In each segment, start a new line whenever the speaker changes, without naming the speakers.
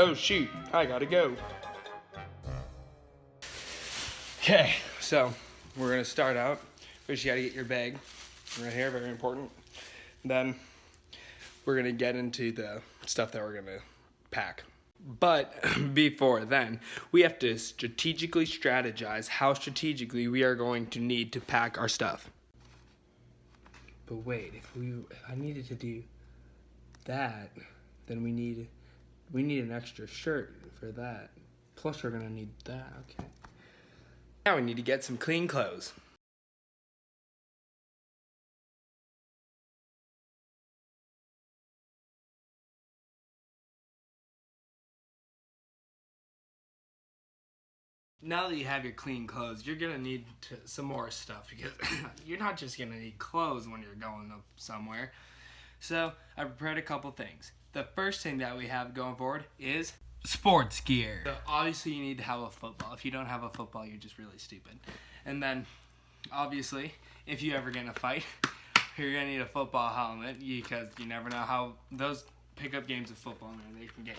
Oh shoot, I gotta go. Okay, so we're gonna start out. First you gotta get your bag right here, very important. Then we're gonna get into the stuff that we're gonna pack. But before then, we have to strategically strategize how strategically we are going to need to pack our stuff. But wait, if I needed to do that, then we need an extra shirt for that. Plus we're gonna need that, okay. Now we need to get some clean clothes. Now that you have your clean clothes, you're gonna need some more stuff because you're not just gonna need clothes when you're going up somewhere. So I prepared a couple things. The first thing that we have going forward is sports gear. So obviously you need to have a football. If you don't have a football, you're just really stupid. And then obviously, if you ever get in a fight, you're gonna need a football helmet because you never know how those pickup games of football, man, they can get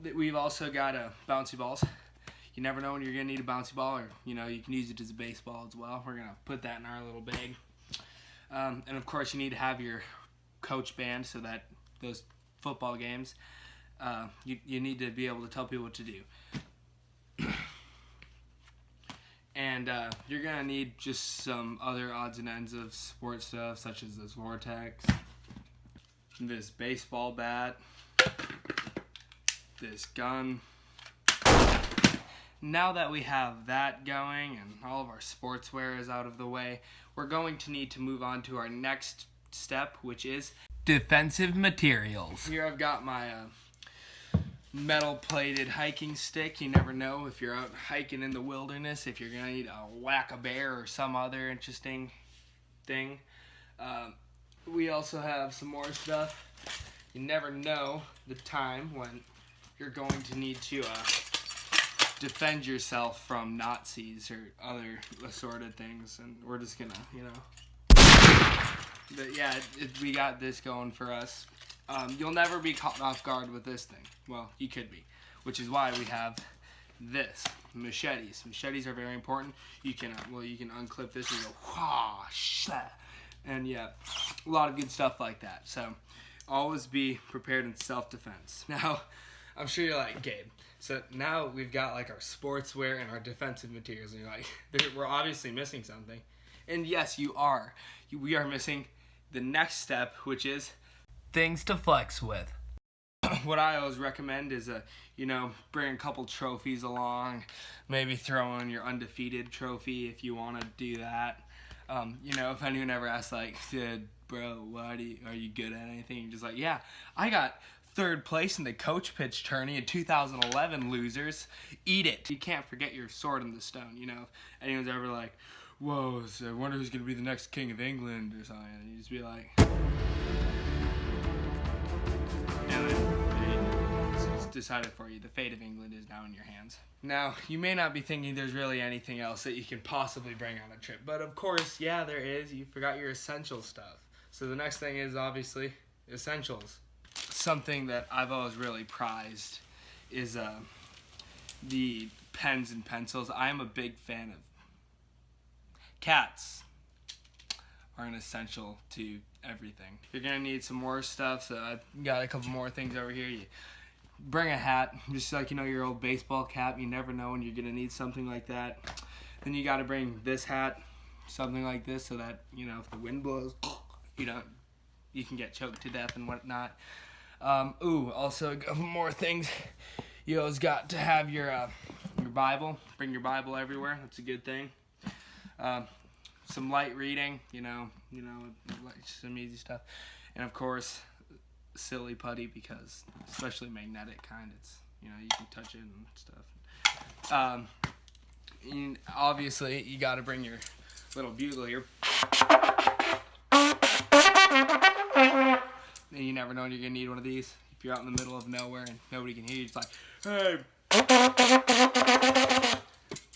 you. We've also got bouncy balls. You never know when you're gonna need a bouncy ball, or you can use it as a baseball as well. We're gonna put that in our little bag. And of course, you need to have your coach band so that those football games, you need to be able to tell people what to do. And you're gonna need just some other odds and ends of sports stuff, such as this Vortex, this baseball bat, this gun. Now that we have that going and all of our sportswear is out of the way, we're going to need to move on to our next step, which is defensive materials. Here I've got my metal-plated hiking stick. You never know if you're out hiking in the wilderness, if you're going to need a whack-a-bear or some other interesting thing. We also have some more stuff. You never know the time when you're going to need to defend yourself from Nazis or other assorted things, and we're just gonna, But yeah, we got this going for us. You'll never be caught off guard with this thing. Well, you could be, which is why we have this, machetes. Machetes are very important. You can unclip this and go, wah, shah. And yeah, a lot of good stuff like that. So always be prepared in self-defense. Now, I'm sure you're like, Gabe, so now we've got like our sportswear and our defensive materials, and you're like, we're obviously missing something. And yes, you are. We are missing the next step, which is things to flex with. What I always recommend is, bring a couple trophies along, maybe throw in your undefeated trophy if you want to do that. If anyone ever asks, like, bro, are you good at anything? You're just like, yeah, I got third place in the coach pitch tourney in 2011, losers. Eat it. You can't forget your sword in the stone. If anyone's ever like, whoa, so I wonder who's going to be the next king of England or something. And you just be like, it's decided for you. The fate of England is now in your hands. Now, you may not be thinking there's really anything else that you can possibly bring on a trip. But of course, yeah, there is. You forgot your essential stuff. So the next thing is obviously essentials. Something that I've always really prized is the pens and pencils. I'm a big fan of cats. Are an essential to everything. You're gonna need some more stuff, so I've got a couple more things over here. You bring a hat, just like your old baseball cap. You never know when you're gonna need something like that. Then you gotta bring this hat, something like this, so that if the wind blows, you can get choked to death and whatnot. Also a couple more things. You always got to have your Bible. Bring your Bible everywhere. That's a good thing. Some light reading, some easy stuff. And of course, silly putty, because especially magnetic kind, it's, you can touch it and stuff. And obviously, you got to bring your little bugle here. And you never know when you're going to need one of these. If you're out in the middle of nowhere and nobody can hear you, it's like, hey!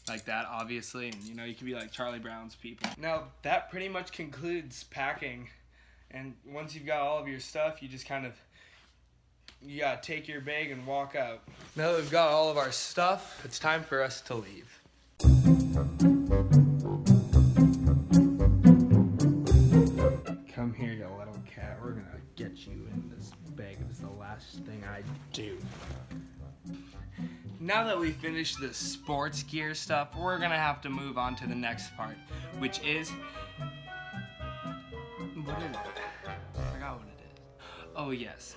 Like that, obviously. And, you can be like Charlie Brown's people. Now, that pretty much concludes packing. And once you've got all of your stuff, you just kind of you gotta take your bag and walk out. Now that we've got all of our stuff, it's time for us to leave. Come here, you little cat. We're gonna get you in this bag. It's the last thing I do. Now that we finished the sports gear stuff, we're gonna have to move on to the next part, which is, what is it? I forgot what it is. Oh yes,